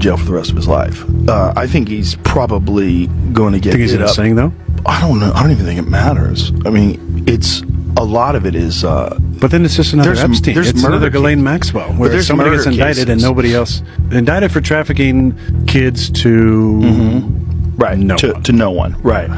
jail for the rest of his life. I think he's probably going to get think he's hit up. insane, though? I don't know. I don't even think it matters. I mean, it's a lot of it is. But then it's just another Epstein. There's it's another murder Ghislaine Maxwell, where there's somebody gets murder indicted cases. and nobody else indicted for trafficking kids to Right, no to one. to no one. Right.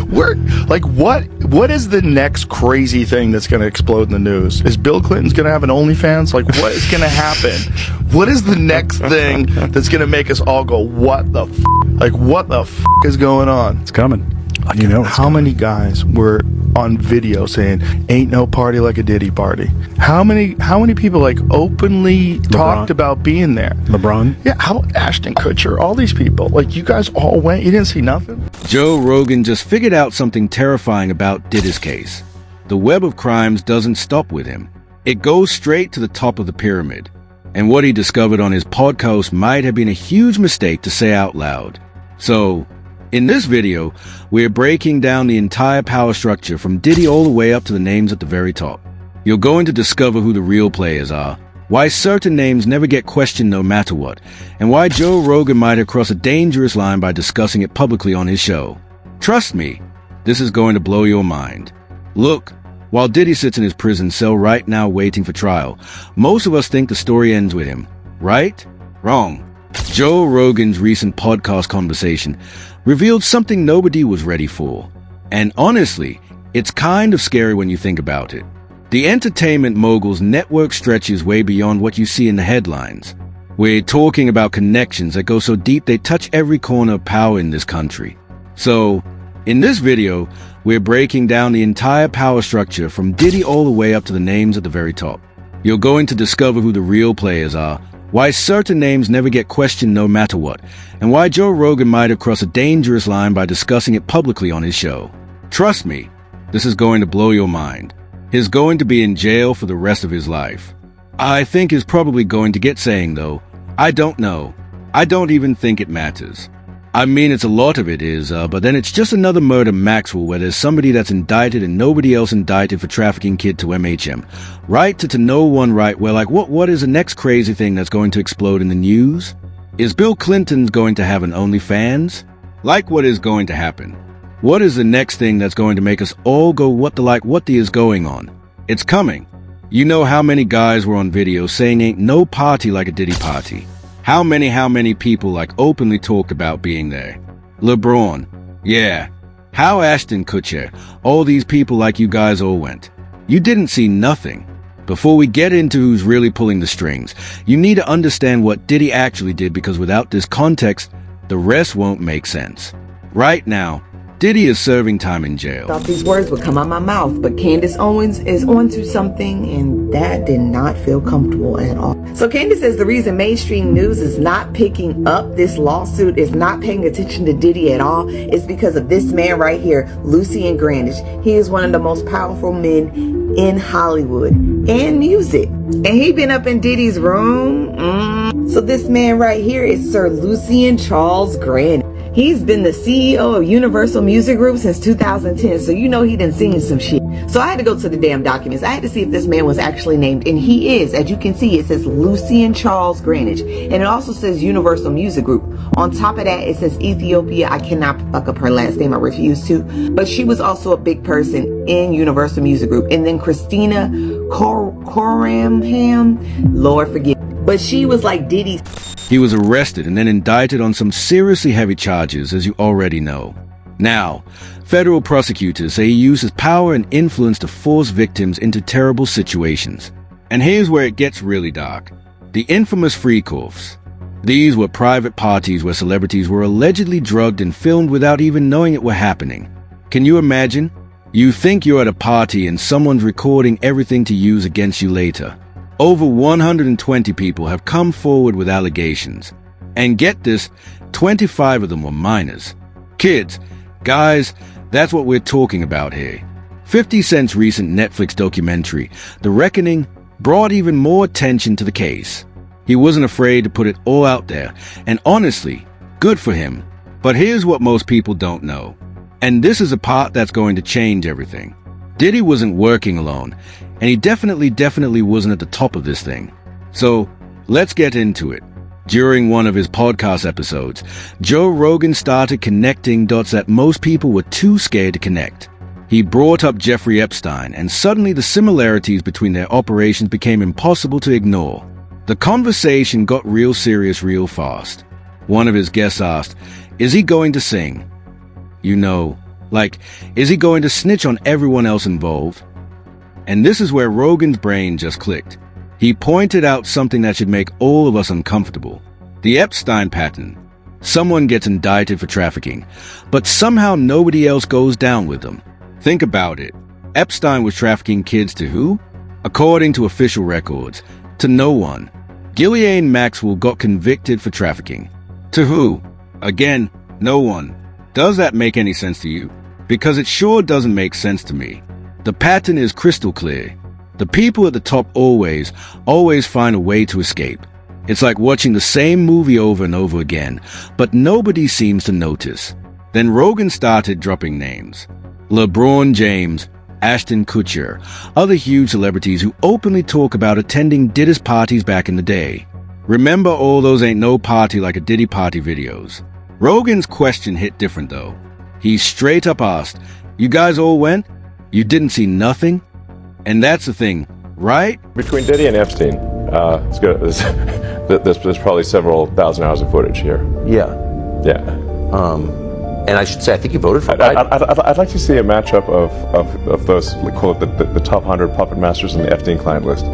We're like, what is the next crazy thing that's going to explode in the news? Is Bill Clinton's going to have an OnlyFans? Like, what is going to happen? What is the next thing that's going to make us all go, what the f-? Like, what the f*** is going on? It's coming. Like, You know it's how coming. many guys were on video saying, ain't no party like a Diddy party? How many people like openly talked about being there? LeBron? Yeah, how Ashton Kutcher, all these people, like, you guys all went, you didn't see nothing? Joe Rogan just figured out something terrifying about Diddy's case. The web of crimes doesn't stop with him. It goes straight to the top of the pyramid. And what he discovered on his podcast might have been a huge mistake to say out loud. So, in this video, we're breaking down the entire power structure from Diddy all the way up to the names at the very top. You're going to discover who the real players are, why certain names never get questioned no matter what, and why Joe Rogan might have crossed a dangerous line by discussing it publicly on his show. Trust me, this is going to blow your mind. Look, while Diddy sits in his prison cell right now waiting for trial, most of us think the story ends with him. Right? Wrong. Joe Rogan's recent podcast conversation revealed something nobody was ready for. And honestly, it's kind of scary when you think about it. The entertainment mogul's network stretches way beyond what you see in the headlines. We're talking about connections that go so deep they touch every corner of power in this country. So, in this video, we're breaking down the entire power structure from Diddy all the way up to the names at the very top. You're going to discover who the real players are, why certain names never get questioned no matter what, and why Joe Rogan might have crossed a dangerous line by discussing it publicly on his show. Trust me, this is going to blow your mind. He's going to be in jail for the rest of his life. I think he's probably going to get saying, though, I don't know. I don't even think it matters. I mean, it's a lot of it is, but then it's just another murder Maxwell where there's somebody that's indicted and nobody else indicted for trafficking kid to MHM. Right to no one right where, like, what is the next crazy thing that's going to explode in the news? Is Bill Clinton's going to have an OnlyFans? Like, what is going to happen? What is the next thing that's going to make us all go, what the is going on? It's coming. You know how many guys were on video saying ain't no party like a Diddy party? How many people like openly talked about being there? LeBron. Yeah. How Ashton Kutcher. All these people like you guys all went. You didn't see nothing. Before we get into who's really pulling the strings, you need to understand what Diddy actually did, because without this context, the rest won't make sense. Right now, Diddy is serving time in jail. Thought these words would come out my mouth, but Candace Owens is onto something, and that did not feel comfortable at all. So Candace says the reason mainstream news is not picking up this lawsuit, is not paying attention to Diddy at all, is because of this man right here, Lucian Grandage. He is one of the most powerful men in Hollywood and music, and he been up in Diddy's room. So this man right here is Sir Lucian Charles Grandage. He's been the CEO of Universal Music Group since 2010, so you know he done seen some shit. So I had to go to the damn documents. I had to see if this man was actually named, and he is. As you can see, it says Lucian Charles Grandage, and it also says Universal Music Group. On top of that, it says Ethiopia. I cannot fuck up her last name. I refuse to. But she was also a big person in Universal Music Group. And then Christina Coramham, Lord forgive me, but she was like Diddy's. He was arrested and then indicted on some seriously heavy charges, as you already know. Now, federal prosecutors say he used his power and influence to force victims into terrible situations. And here's where it gets really dark. The infamous freak-offs. These were private parties where celebrities were allegedly drugged and filmed without even knowing it were happening. Can you imagine? You think you're at a party and someone's recording everything to use against you later. Over 120 people have come forward with allegations. And get this, 25 of them were minors. Kids. Guys, that's what we're talking about here. 50 Cent's recent Netflix documentary, The Reckoning, brought even more attention to the case. He wasn't afraid to put it all out there, and honestly, good for him. But here's what most people don't know. And this is a part that's going to change everything. Diddy wasn't working alone, and he definitely wasn't at the top of this thing. So, let's get into it. During one of his podcast episodes, Joe Rogan started connecting dots that most people were too scared to connect. He brought up Jeffrey Epstein, and suddenly the similarities between their operations became impossible to ignore. The conversation got real serious real fast. One of his guests asked, "Is he going to sing? You know, like, is he going to snitch on everyone else involved?" And this is where Rogan's brain just clicked. He pointed out something that should make all of us uncomfortable. The Epstein pattern. Someone gets indicted for trafficking, but somehow nobody else goes down with them. Think about it. Epstein was trafficking kids to who? According to official records, to no one. Ghislaine Maxwell got convicted for trafficking. To who? Again, no one. Does that make any sense to you? Because it sure doesn't make sense to me. The pattern is crystal clear. The people at the top always find a way to escape. It's like watching the same movie over and over again, but nobody seems to notice. Then Rogan started dropping names. LeBron James, Ashton Kutcher, other huge celebrities who openly talk about attending Diddy's parties back in the day. Remember all those ain't no party like a Diddy party videos. Rogan's question hit different though. He straight up asked, "You guys all went? You didn't see nothing?" And that's the thing, right? Between Diddy and Epstein, it's good. There's probably several thousand hours of footage here. Yeah. Yeah. And I should say, I think you voted for Biden. I'd like to see a matchup of those, call it the top 100 puppet masters on the Epstein client list. Do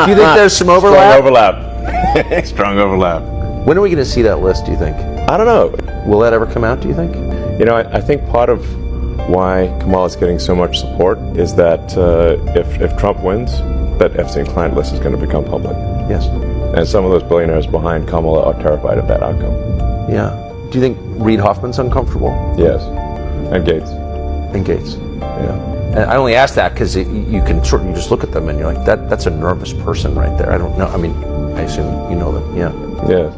you think there's some overlap? Strong overlap. Strong overlap. When are we going to see that list, do you think? I don't know. Will that ever come out, do you think? You know, I think part of why Kamala is getting so much support is that if Trump wins, that Epstein client list is going to become public. Yes. And some of those billionaires behind Kamala are terrified of that outcome. Yeah. Do you think Reid Hoffman's uncomfortable? Yes. And Gates. And Gates. Yeah. And I only ask that because you can you just look at them and you're like, that's a nervous person right there. I don't know. I mean, I assume you know them. Yeah. Yeah.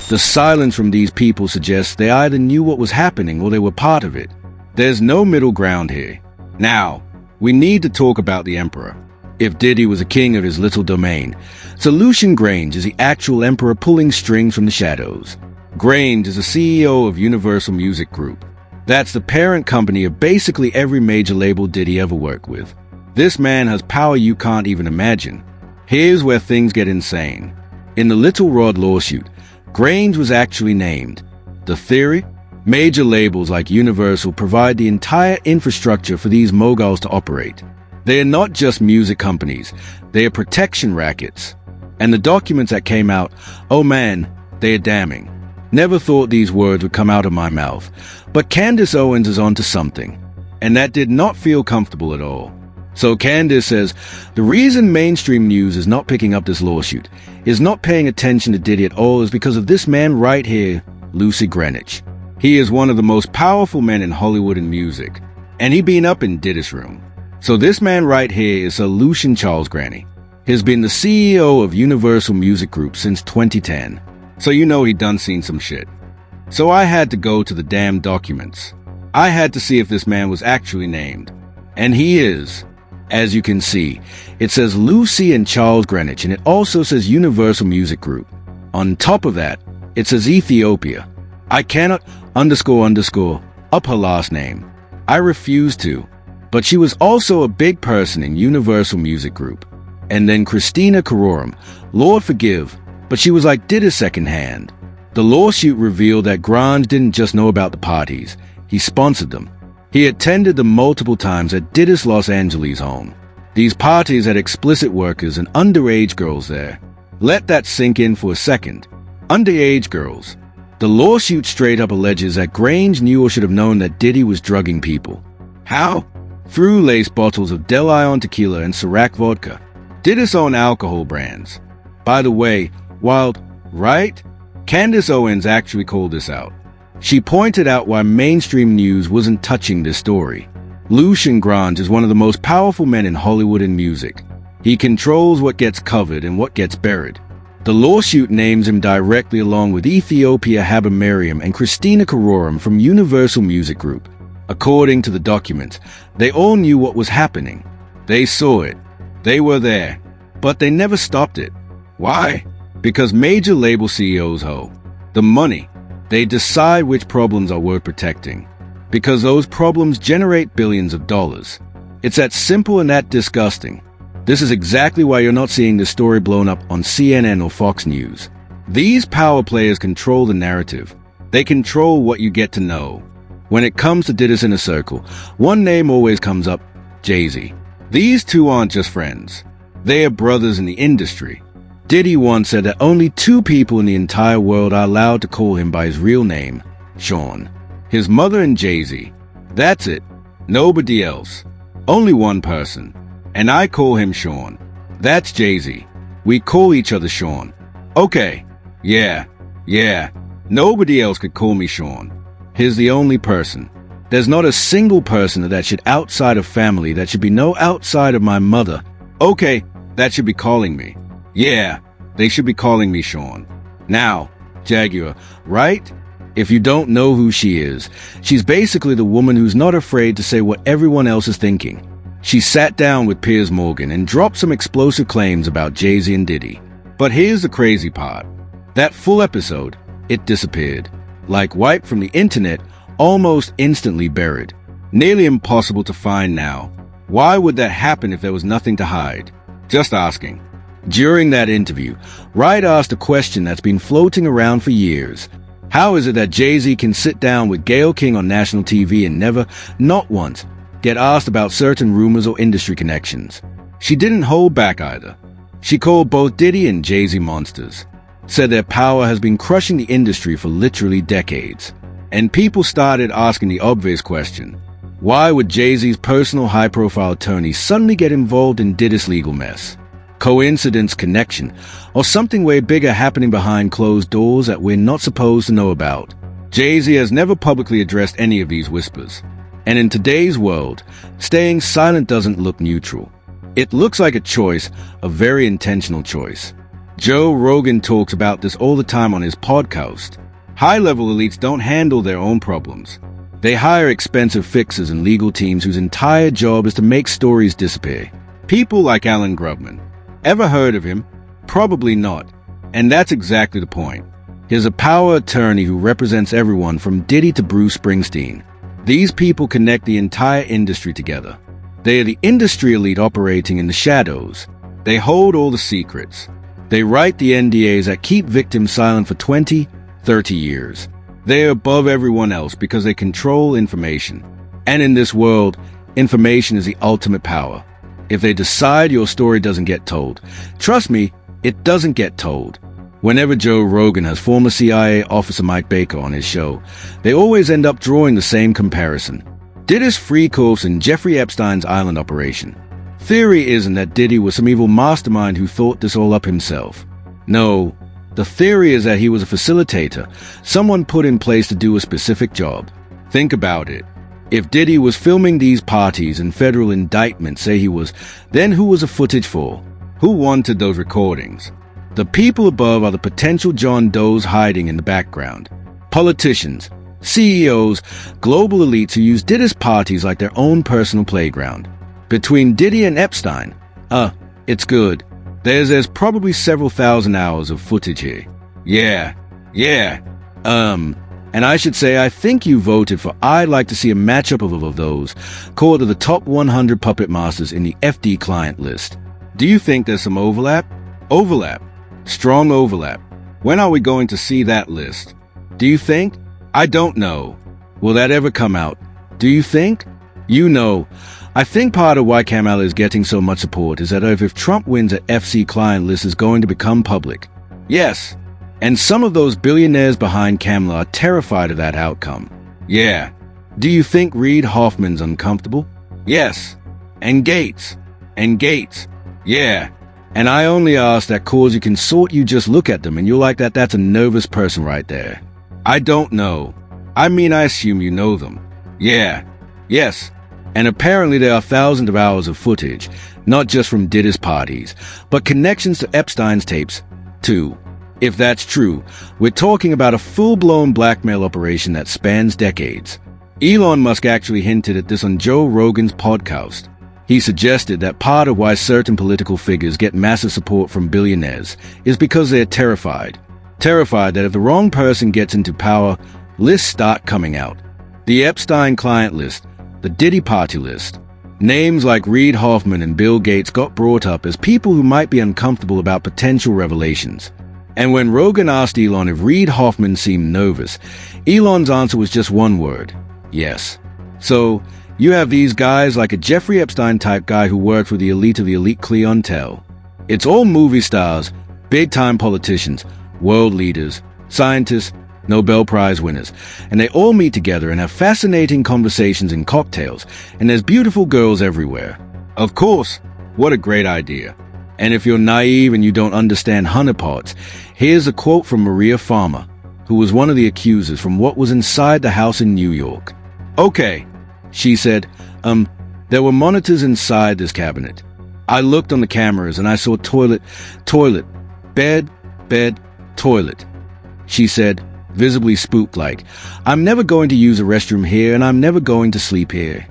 The silence from these people suggests they either knew what was happening or they were part of it. There's no middle ground here. Now, we need to talk about the emperor. If Diddy was a king of his little domain, Solution Grange is the actual emperor pulling strings from the shadows. Grange is the CEO of Universal Music Group. That's the parent company of basically every major label Diddy ever worked with. This man has power you can't even imagine. Here's where things get insane. In the Little Rod lawsuit, Grange was actually named. The theory? Major labels like Universal provide the entire infrastructure for these moguls to operate. They are not just music companies, they are protection rackets. And the documents that came out, oh man, they are damning. Never thought these words would come out of my mouth, but Candace Owens is onto something. And that did not feel comfortable at all. So Candace says, the reason mainstream news is not picking up this lawsuit, is not paying attention to Diddy at all, is because of this man right here, Lucy Greenwich. He is one of the most powerful men in Hollywood and music, and he been up in Diddy's room. So this man right here is Sir Lucian Charles Granny. He's been the CEO of Universal Music Group since 2010. So you know he done seen some shit. So I had to go to the damn documents. I had to see if this man was actually named. And he is. As you can see, it says Lucy and Charles Greenwich, and it also says Universal Music Group. On top of that, it says Ethiopia. I cannot up her last name. I refuse to. But she was also a big person in Universal Music Group. And then Christina Karorum, Lord forgive, but she was like Diddy's second hand. The lawsuit revealed that Grange didn't just know about the parties, he sponsored them. He attended them multiple times at Diddy's Los Angeles home. These parties had explicit workers and underage girls there. Let that sink in for a second. Underage girls. The lawsuit straight up alleges that Grange knew or should have known that Diddy was drugging people. How? Through lace bottles of Del Ion tequila and Ciroc vodka. Diddy's own alcohol brands. By the way, wild, right? Candace Owens actually called this out. She pointed out why mainstream news wasn't touching this story. Lucian Grange is one of the most powerful men in Hollywood and music. He controls what gets covered and what gets buried. The lawsuit names him directly along with Ethiopia Habamariam and Christina Karorum from Universal Music Group. According to the documents, they all knew what was happening. They saw it. They were there. But they never stopped it. Why? Because major label CEOs ho. The money. They decide which problems are worth protecting. Because those problems generate billions of dollars. It's that simple and that disgusting. This is exactly why you're not seeing this story blown up on CNN or Fox News. These power players control the narrative. They control what you get to know. When it comes to Diddy's inner circle, one name always comes up, Jay-Z. These two aren't just friends. They are brothers in the industry. Diddy once said that only 2 people in the entire world are allowed to call him by his real name, Sean. His mother and Jay-Z. That's it. Nobody else. Only one person. And I call him Sean. That's Jay-Z. We call each other Sean. Okay. Yeah. Nobody else could call me Sean. He's the only person. There's not a single person that should outside of family that should be no outside of my mother. Okay, that should be calling me. Yeah, they should be calling me Sean. Now, Jaguar, right? If you don't know who she is, she's basically the woman who's not afraid to say what everyone else is thinking. She sat down with Piers Morgan and dropped some explosive claims about Jay-Z and Diddy. But here's the crazy part. That full episode, it disappeared. Like wiped from the internet, almost instantly buried. Nearly impossible to find now. Why would that happen if there was nothing to hide? Just asking. During that interview, Wright asked a question that's been floating around for years. How is it that Jay-Z can sit down with Gayle King on national TV and never, not once, get asked about certain rumors or industry connections? She didn't hold back either. She called both Diddy and Jay-Z monsters. Said their power has been crushing the industry for literally decades. And people started asking the obvious question. Why would Jay-Z's personal high-profile attorney suddenly get involved in Diddy's legal mess? Coincidence, connection, or something way bigger happening behind closed doors that we're not supposed to know about? Jay-Z has never publicly addressed any of these whispers. And in today's world, staying silent doesn't look neutral. It looks like a choice, a very intentional choice. Joe Rogan talks about this all the time on his podcast. High-level elites don't handle their own problems. They hire expensive fixers and legal teams whose entire job is to make stories disappear. People like Alan Grubman. Ever heard of him? Probably not. And that's exactly the point. He's a power attorney who represents everyone from Diddy to Bruce Springsteen. These people connect the entire industry together. They are the industry elite operating in the shadows. They hold all the secrets. They write the NDAs that keep victims silent for 20, 30 years. They are above everyone else because they control information. And in this world, information is the ultimate power. If they decide your story doesn't get told, trust me, it doesn't get told. Whenever Joe Rogan has former CIA officer Mike Baker on his show, they always end up drawing the same comparison. Diddy's free course in Jeffrey Epstein's island operation. Theory isn't that Diddy was some evil mastermind who thought this all up himself. No, the theory is that he was a facilitator, someone put in place to do a specific job. Think about it. If Diddy was filming these parties and federal indictments say he was, then who was the footage for? Who wanted those recordings? The people above are the potential John Does hiding in the background. Politicians, CEOs, global elites who use Diddy's parties like their own personal playground. Between Diddy and Epstein, it's good. There's probably several thousand hours of footage here. Yeah. And I should say I think you voted for I'd like to see a matchup of those, called the top 100 puppet masters in the FD client list. Do you think there's some overlap? Overlap. Strong overlap. When are we going to see that list? Do you think? I don't know. Will that ever come out? Do you think? You know. I think part of why Kamala is getting so much support is that if Trump wins, an FC client list is going to become public. Yes. And some of those billionaires behind Kamala are terrified of that outcome. Yeah. Do you think Reid Hoffman's uncomfortable? Yes. And Gates. Yeah. And I only ask that cause you can sort you just look at them and you're like that's a nervous person right there. I don't know. I mean, I assume you know them. Yeah. Yes. And apparently there are thousands of hours of footage, not just from Diddy's parties, but connections to Epstein's tapes, too. If that's true, we're talking about a full-blown blackmail operation that spans decades. Elon Musk actually hinted at this on Joe Rogan's podcast. He suggested that part of why certain political figures get massive support from billionaires is because they're terrified. Terrified that if the wrong person gets into power, lists start coming out. The Epstein client list, the Diddy party list. Names like Reid Hoffman and Bill Gates got brought up as people who might be uncomfortable about potential revelations. And when Rogan asked Elon if Reid Hoffman seemed nervous, Elon's answer was just one word: yes. So, you have these guys like a Jeffrey Epstein-type guy who worked with the elite of the elite clientele. It's all movie stars, big-time politicians, world leaders, scientists, Nobel Prize winners, and they all meet together and have fascinating conversations and cocktails, and there's beautiful girls everywhere. Of course, what a great idea. And if you're naive and you don't understand honeypots, here's a quote from Maria Farmer, who was one of the accusers, from what was inside the house in New York. Okay, she said, there were monitors inside this cabinet. I looked on the cameras and I saw toilet, bed, toilet. She said, visibly spooked-like, I'm never going to use a restroom here and I'm never going to sleep here.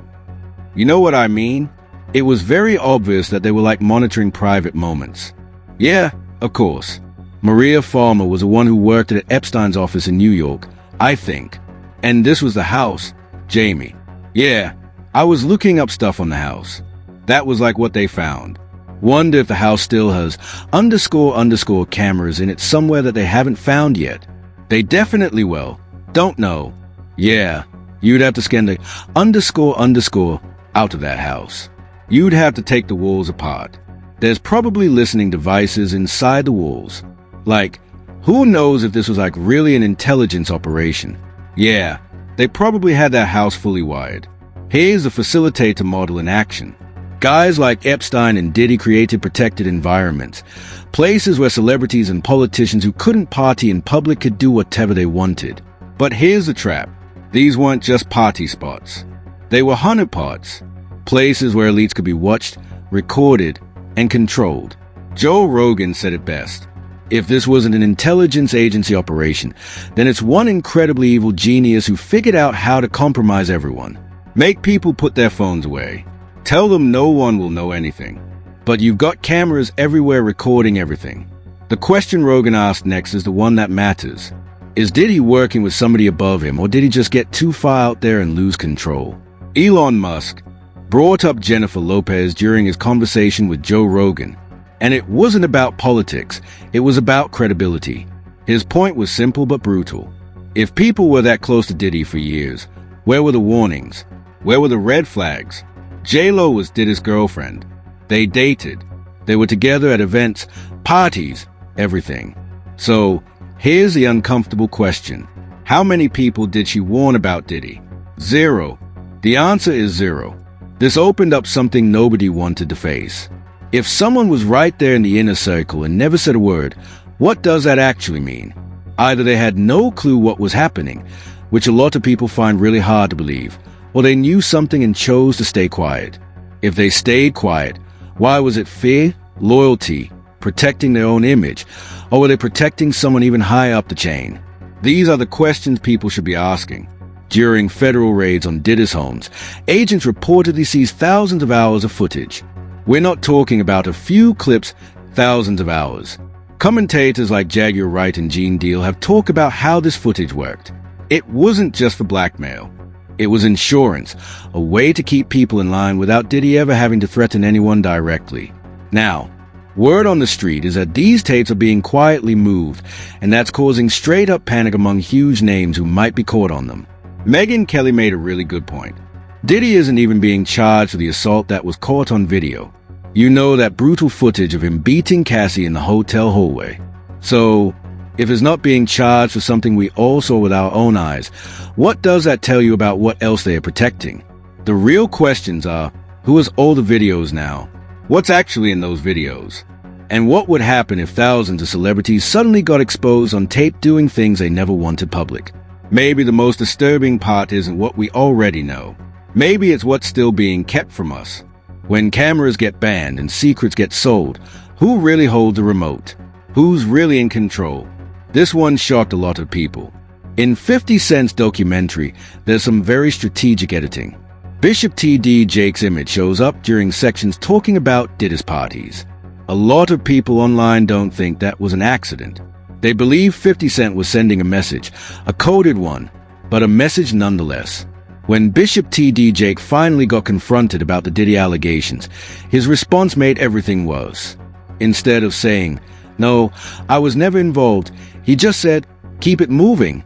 You know what I mean? It was very obvious that they were like monitoring private moments. Yeah, of course. Maria Farmer was the one who worked at Epstein's office in New York, I think. And this was the house, Jamie. Yeah, I was looking up stuff on the house. That was like what they found. Wonder if the house still has __ cameras in it somewhere that they haven't found yet. They definitely will. Don't know. Yeah, you'd have to scan the __ out of that house. You'd have to take the walls apart. There's probably listening devices inside the walls. Like, who knows if this was like really an intelligence operation? Yeah, they probably had that house fully wired. Here's the facilitator model in action. Guys like Epstein and Diddy created protected environments, places where celebrities and politicians who couldn't party in public could do whatever they wanted. But here's the trap. These weren't just party spots. They were honeypots, places where elites could be watched, recorded, and controlled. Joe Rogan said it best. If this wasn't an intelligence agency operation, then it's one incredibly evil genius who figured out how to compromise everyone. Make people put their phones away. Tell them no one will know anything. But you've got cameras everywhere recording everything. The question Rogan asked next is the one that matters. Is Diddy working with somebody above him, or did he just get too far out there and lose control? Elon Musk brought up Jennifer Lopez during his conversation with Joe Rogan. And it wasn't about politics, it was about credibility. His point was simple but brutal. If people were that close to Diddy for years, where were the warnings? Where were the red flags? J-Lo was Diddy's girlfriend. They dated. They were together at events, parties, everything. So, here's the uncomfortable question. How many people did she warn about Diddy? 0. The answer is 0. This opened up something nobody wanted to face. If someone was right there in the inner circle and never said a word, what does that actually mean? Either they had no clue what was happening, which a lot of people find really hard to believe, or they knew something and chose to stay quiet. If they stayed quiet, why was it fear, loyalty, protecting their own image, or were they protecting someone even higher up the chain? These are the questions people should be asking. During federal raids on Diddy's homes, agents reportedly seized thousands of hours of footage. We're not talking about a few clips, thousands of hours. Commentators like Jaguar Wright and Gene Deal have talked about how this footage worked. It wasn't just for blackmail. It was insurance, a way to keep people in line without Diddy ever having to threaten anyone directly. Now, word on the street is that these tapes are being quietly moved, and that's causing straight-up panic among huge names who might be caught on them. Megyn Kelly made a really good point. Diddy isn't even being charged for the assault that was caught on video. You know, that brutal footage of him beating Cassie in the hotel hallway. So, if he's not being charged for something we all saw with our own eyes, what does that tell you about what else they are protecting? The real questions are, who has all the videos now? What's actually in those videos? And what would happen if thousands of celebrities suddenly got exposed on tape doing things they never wanted public? Maybe the most disturbing part isn't what we already know. Maybe it's what's still being kept from us. When cameras get banned and secrets get sold, who really holds the remote? Who's really in control? This one shocked a lot of people. In 50 Cent's documentary, there's some very strategic editing. Bishop T.D. Jake's image shows up during sections talking about Diddy's parties. A lot of people online don't think that was an accident. They believe 50 Cent was sending a message, a coded one, but a message nonetheless. When Bishop T.D. Jake finally got confronted about the Diddy allegations, his response made everything worse. Instead of saying, "No, I was never involved," he just said, "Keep it moving."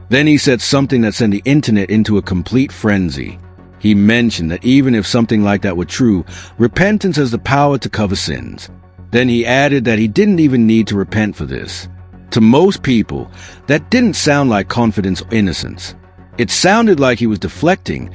Then he said something that sent the internet into a complete frenzy. He mentioned that even if something like that were true, repentance has the power to cover sins. Then he added that he didn't even need to repent for this. To most people, that didn't sound like confidence or innocence. It sounded like he was deflecting,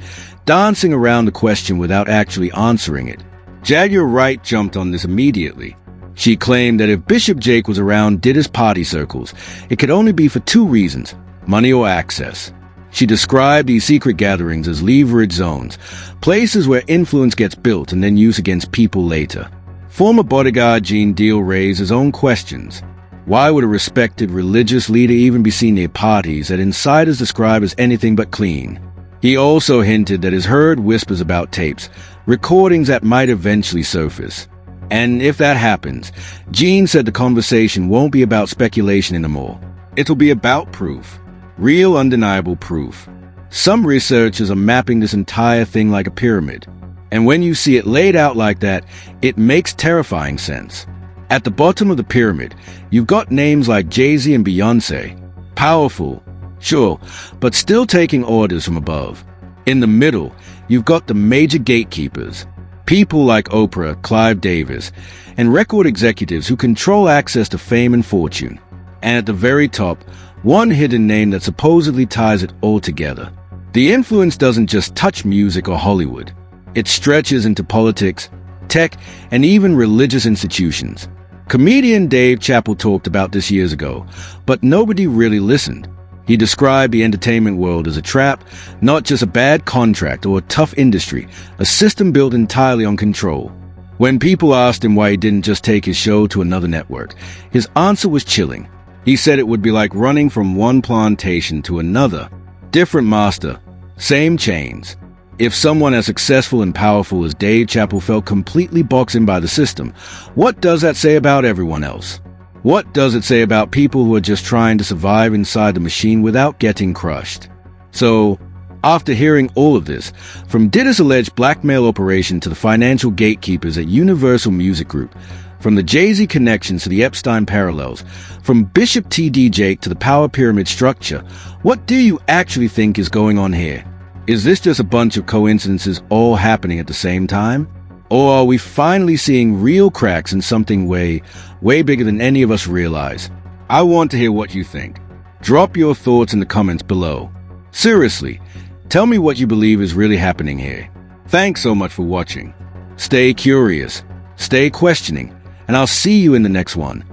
dancing around the question without actually answering it. Jaguar Wright jumped on this immediately. She claimed that if Bishop Jake was around Diddy's party circles, it could only be for two reasons: money or access. She described these secret gatherings as leverage zones, places where influence gets built and then used against people later. Former bodyguard Gene Deal raised his own questions. Why would a respected religious leader even be seen near parties that insiders describe as anything but clean? He also hinted that he's heard whispers about tapes, recordings that might eventually surface. And if that happens, Gene said the conversation won't be about speculation anymore. It'll be about proof. Real, undeniable proof. Some researchers are mapping this entire thing like a pyramid. And when you see it laid out like that, it makes terrifying sense. At the bottom of the pyramid, you've got names like Jay-Z and Beyonce. Powerful, sure, but still taking orders from above. In the middle, you've got the major gatekeepers. People like Oprah, Clive Davis, and record executives who control access to fame and fortune. And at the very top, one hidden name that supposedly ties it all together. The influence doesn't just touch music or Hollywood. It stretches into politics, tech, and even religious institutions. Comedian Dave Chappelle talked about this years ago, but nobody really listened. He described the entertainment world as a trap, not just a bad contract or a tough industry, a system built entirely on control. When people asked him why he didn't just take his show to another network, his answer was chilling. He said it would be like running from one plantation to another. Different master, same chains. If someone as successful and powerful as Dave Chappelle felt completely boxed in by the system, what does that say about everyone else? What does it say about people who are just trying to survive inside the machine without getting crushed? So, after hearing all of this, from Diddy's alleged blackmail operation to the financial gatekeepers at Universal Music Group, from the Jay-Z connections to the Epstein parallels, from Bishop T.D. Jake to the power pyramid structure, what do you actually think is going on here? Is this just a bunch of coincidences all happening at the same time? Or are we finally seeing real cracks in something way bigger than any of us realize? I want to hear what you think. Drop your thoughts in the comments below. Seriously, tell me what you believe is really happening here. Thanks so much for watching. Stay curious, stay questioning, and I'll see you in the next one.